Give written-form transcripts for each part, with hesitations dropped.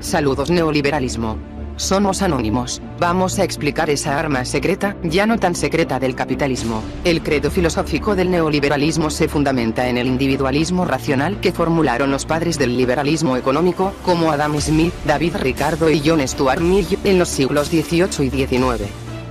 Saludos neoliberalismo. Somos anónimos. Vamos a explicar esa arma secreta, ya no tan secreta del capitalismo. El credo filosófico del neoliberalismo se fundamenta en el individualismo racional que formularon los padres del liberalismo económico, como Adam Smith, David Ricardo y John Stuart Mill, en los siglos XVIII y XIX.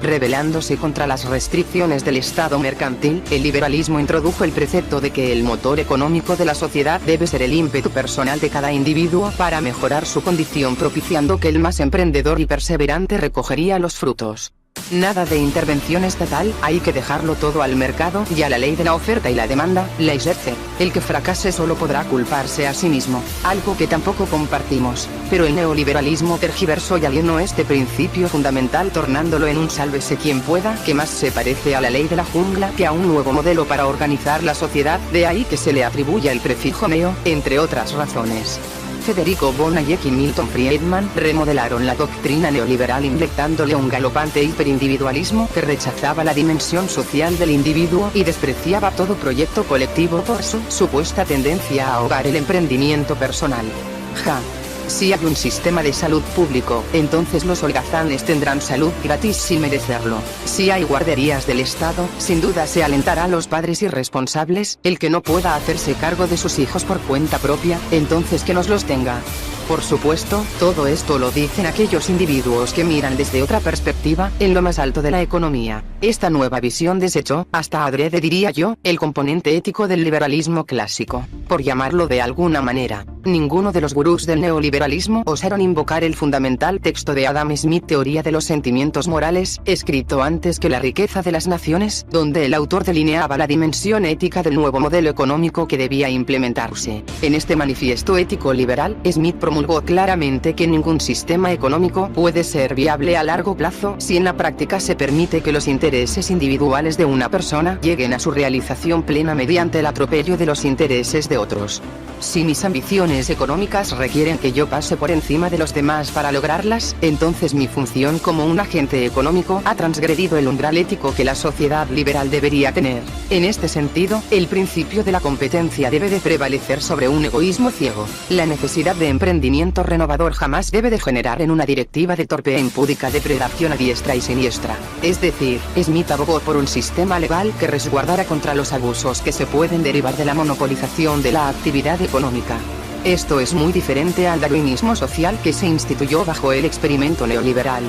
Rebelándose contra las restricciones del Estado mercantil, el liberalismo introdujo el precepto de que el motor económico de la sociedad debe ser el ímpetu personal de cada individuo para mejorar su condición, propiciando que el más emprendedor y perseverante recogería los frutos. Nada de intervención estatal, hay que dejarlo todo al mercado y a la ley de la oferta y la demanda, laissez-faire. El que fracase solo podrá culparse a sí mismo, algo que tampoco compartimos, pero el neoliberalismo tergiversó y alienó este principio fundamental, tornándolo en un sálvese quien pueda, que más se parece a la ley de la jungla que a un nuevo modelo para organizar la sociedad, de ahí que se le atribuya el prefijo neo, entre otras razones. Federico von Hayek y Milton Friedman remodelaron la doctrina neoliberal inyectándole un galopante hiperindividualismo que rechazaba la dimensión social del individuo y despreciaba todo proyecto colectivo por su supuesta tendencia a ahogar el emprendimiento personal. Si hay un sistema de salud público, entonces los holgazanes tendrán salud gratis sin merecerlo. Si hay guarderías del Estado, sin duda se alentará a los padres irresponsables, el que no pueda hacerse cargo de sus hijos por cuenta propia, entonces que nos los tenga. Por supuesto, todo esto lo dicen aquellos individuos que miran desde otra perspectiva, en lo más alto de la economía. Esta nueva visión desechó, hasta adrede diría yo, el componente ético del liberalismo clásico, por llamarlo de alguna manera. Ninguno de los gurús del neoliberalismo osaron invocar el fundamental texto de Adam Smith, Teoría de los Sentimientos Morales, escrito antes que La riqueza de las naciones, donde el autor delineaba la dimensión ética del nuevo modelo económico que debía implementarse. En este manifiesto ético liberal, Smith promulgó claramente que ningún sistema económico puede ser viable a largo plazo si en la práctica se permite que los intereses individuales de una persona lleguen a su realización plena mediante el atropello de los intereses de otros. Si mis ambiciones económicas requieren que yo pase por encima de los demás para lograrlas, entonces mi función como un agente económico ha transgredido el umbral ético que la sociedad liberal debería tener. En este sentido, el principio de la competencia debe de prevalecer sobre un egoísmo ciego. La necesidad de emprendimiento renovador jamás debe degenerar en una directiva de torpe e impúdica depredación a diestra y siniestra. Es decir, Smith abogó por un sistema legal que resguardara contra los abusos que se pueden derivar de la monopolización de la actividad económica. Esto es muy diferente al darwinismo social que se instituyó bajo el experimento neoliberal.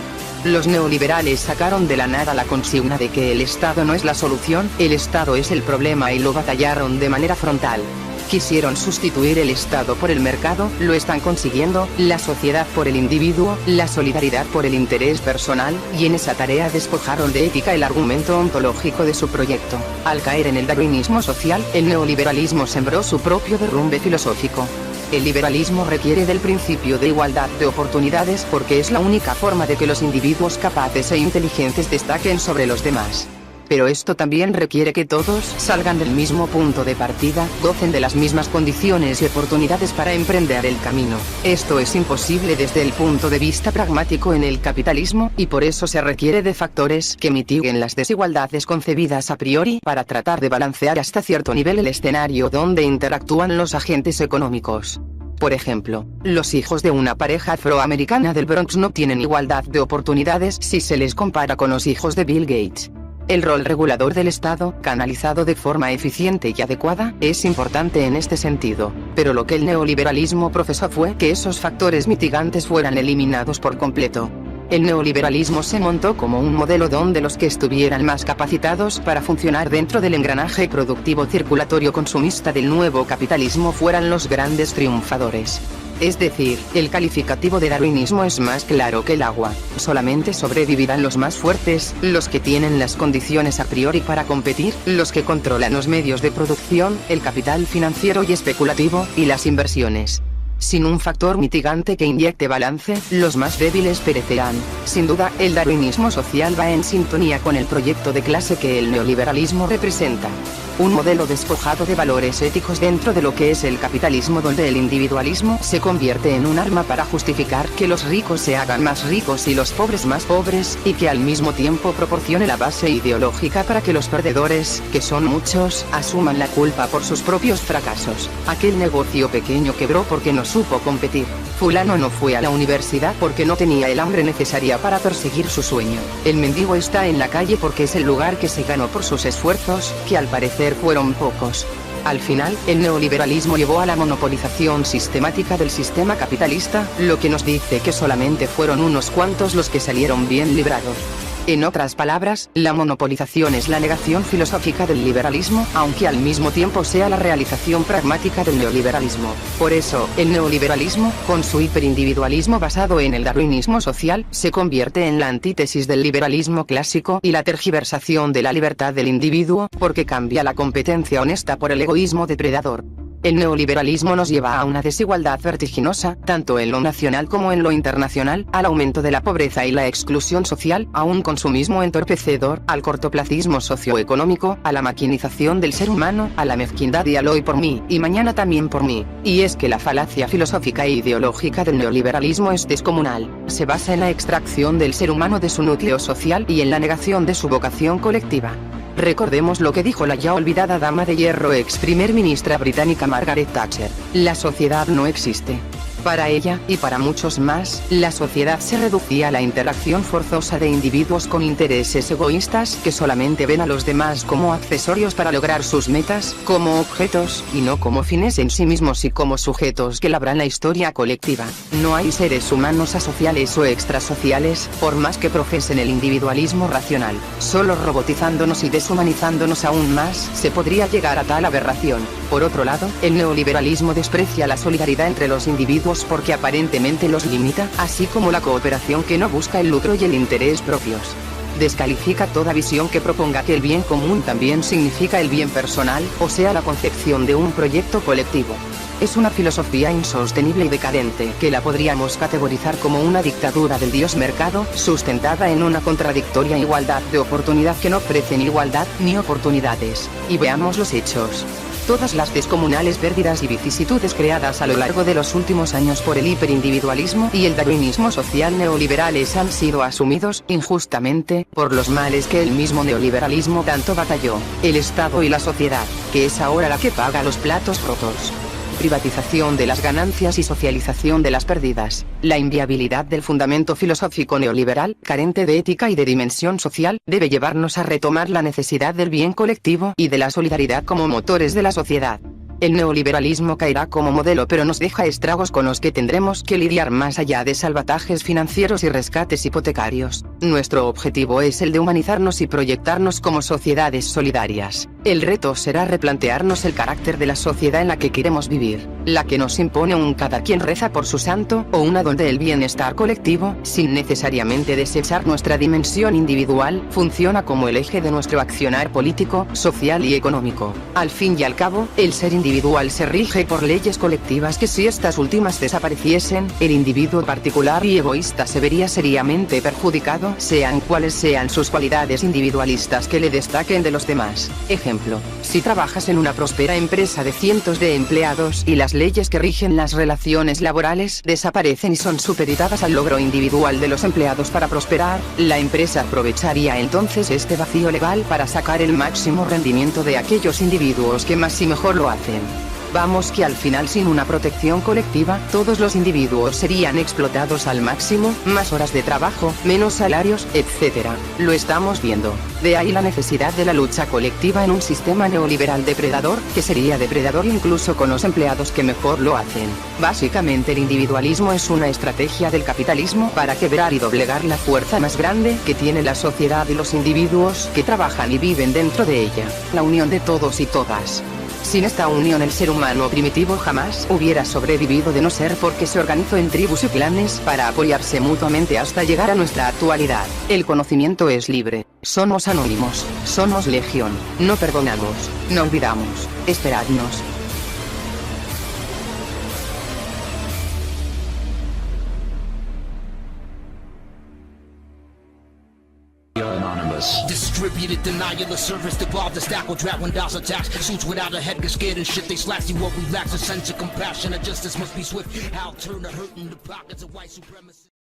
Los neoliberales sacaron de la nada la consigna de que el Estado no es la solución, el Estado es el problema, y lo batallaron de manera frontal. Quisieron sustituir el Estado por el mercado, lo están consiguiendo, la sociedad por el individuo, la solidaridad por el interés personal, y en esa tarea despojaron de ética el argumento ontológico de su proyecto. Al caer en el darwinismo social, el neoliberalismo sembró su propio derrumbe filosófico. El liberalismo requiere del principio de igualdad de oportunidades porque es la única forma de que los individuos capaces e inteligentes destaquen sobre los demás. Pero esto también requiere que todos salgan del mismo punto de partida, gocen de las mismas condiciones y oportunidades para emprender el camino. Esto es imposible desde el punto de vista pragmático en el capitalismo, y por eso se requiere de factores que mitiguen las desigualdades concebidas a priori para tratar de balancear hasta cierto nivel el escenario donde interactúan los agentes económicos. Por ejemplo, los hijos de una pareja afroamericana del Bronx no tienen igualdad de oportunidades si se les compara con los hijos de Bill Gates. El rol regulador del Estado, canalizado de forma eficiente y adecuada, es importante en este sentido, pero lo que el neoliberalismo profesó fue que esos factores mitigantes fueran eliminados por completo. El neoliberalismo se montó como un modelo donde los que estuvieran más capacitados para funcionar dentro del engranaje productivo circulatorio consumista del nuevo capitalismo fueran los grandes triunfadores. Es decir, el calificativo de darwinismo es más claro que el agua. Solamente sobrevivirán los más fuertes, los que tienen las condiciones a priori para competir, los que controlan los medios de producción, el capital financiero y especulativo, y las inversiones. Sin un factor mitigante que inyecte balance, los más débiles perecerán. Sin duda, el darwinismo social va en sintonía con el proyecto de clase que el neoliberalismo representa. un modelo despojado de valores éticos dentro de lo que es el capitalismo, donde el individualismo se convierte en un arma para justificar que los ricos se hagan más ricos y los pobres más pobres, y que al mismo tiempo proporcione la base ideológica para que los perdedores, que son muchos, asuman la culpa por sus propios fracasos. Aquel negocio pequeño quebró porque no supo competir. Fulano no fue a la universidad porque no tenía el hambre necesaria para perseguir su sueño. El mendigo está en la calle porque es el lugar que se ganó por sus esfuerzos, que al parecer fueron pocos. Al final, el neoliberalismo llevó a la monopolización sistemática del sistema capitalista, lo que nos dice que solamente fueron unos cuantos los que salieron bien librados. En otras palabras, la monopolización es la negación filosófica del liberalismo, aunque al mismo tiempo sea la realización pragmática del neoliberalismo. Por eso, el neoliberalismo, con su hiperindividualismo basado en el darwinismo social, se convierte en la antítesis del liberalismo clásico y la tergiversación de la libertad del individuo, porque cambia la competencia honesta por el egoísmo depredador. El neoliberalismo nos lleva a una desigualdad vertiginosa, tanto en lo nacional como en lo internacional, al aumento de la pobreza y la exclusión social, a un consumismo entorpecedor, al cortoplacismo socioeconómico, a la maquinización del ser humano, a la mezquindad y al hoy por mí, y mañana también por mí. Y es que la falacia filosófica e ideológica del neoliberalismo es descomunal. Se basa en la extracción del ser humano de su núcleo social y en la negación de su vocación colectiva. Recordemos lo que dijo la ya olvidada dama de hierro ex primer ministra británica Margaret Thatcher: la sociedad no existe. Para ella, y para muchos más, la sociedad se reducía a la interacción forzosa de individuos con intereses egoístas que solamente ven a los demás como accesorios para lograr sus metas, como objetos, y no como fines en sí mismos y como sujetos que labran la historia colectiva. No hay seres humanos asociales o extrasociales, por más que profesen el individualismo racional. Solo robotizándonos y deshumanizándonos aún más, se podría llegar a tal aberración. Por otro lado, el neoliberalismo desprecia la solidaridad entre los individuos porque aparentemente los limita, así como la cooperación que no busca el lucro y el interés propios. Descalifica toda visión que proponga que el bien común también significa el bien personal, o sea, la concepción de un proyecto colectivo. Es una filosofía insostenible y decadente que la podríamos categorizar como una dictadura del dios mercado, sustentada en una contradictoria igualdad de oportunidad que no ofrece ni igualdad ni oportunidades. Y veamos los hechos. Todas las descomunales pérdidas y vicisitudes creadas a lo largo de los últimos años por el hiperindividualismo y el darwinismo social neoliberales han sido asumidos, injustamente, por los males que el mismo neoliberalismo tanto batalló: el Estado y la sociedad, que es ahora la que paga los platos rotos. Privatización de las ganancias y socialización de las pérdidas. La inviabilidad del fundamento filosófico neoliberal, carente de ética y de dimensión social, debe llevarnos a retomar la necesidad del bien colectivo y de la solidaridad como motores de la sociedad. El neoliberalismo caerá como modelo, pero nos deja estragos con los que tendremos que lidiar más allá de salvatajes financieros y rescates hipotecarios. Nuestro objetivo es el de humanizarnos y proyectarnos como sociedades solidarias. El reto será replantearnos el carácter de la sociedad en la que queremos vivir, la que nos impone un cada quien reza por su santo, o una donde el bienestar colectivo, sin necesariamente desechar nuestra dimensión individual, funciona como el eje de nuestro accionar político, social y económico. Al fin y al cabo, el ser individual se rige por leyes colectivas que, si estas últimas desapareciesen, el individuo particular y egoísta se vería seriamente perjudicado, sean cuales sean sus cualidades individualistas que le destaquen de los demás. Ejemplo: si trabajas en una próspera empresa de cientos de empleados y las leyes que rigen las relaciones laborales desaparecen y son supeditadas al logro individual de los empleados para prosperar, la empresa aprovecharía entonces este vacío legal para sacar el máximo rendimiento de aquellos individuos que más y mejor lo hacen. Vamos que al final, sin una protección colectiva, todos los individuos serían explotados al máximo, más horas de trabajo, menos salarios, etc. Lo estamos viendo. De ahí la necesidad de la lucha colectiva en un sistema neoliberal depredador, que sería depredador incluso con los empleados que mejor lo hacen. Básicamente, el individualismo es una estrategia del capitalismo para quebrar y doblegar la fuerza más grande que tiene la sociedad y los individuos que trabajan y viven dentro de ella, la unión de todos y todas. Sin esta unión, el ser humano primitivo jamás hubiera sobrevivido, de no ser porque se organizó en tribus y clanes para apoyarse mutuamente hasta llegar a nuestra actualidad. El conocimiento es libre. Somos anónimos. Somos legión. No perdonamos. No olvidamos. Esperadnos. You're anonymous. us. Distributed denial of service, devolved the stack will drag when DOS attacks. Suits without a head get scared and shit, they slack. See what we lack, a sense of compassion, and justice must be swift. I'll turn the hurt in the pockets of white supremacy.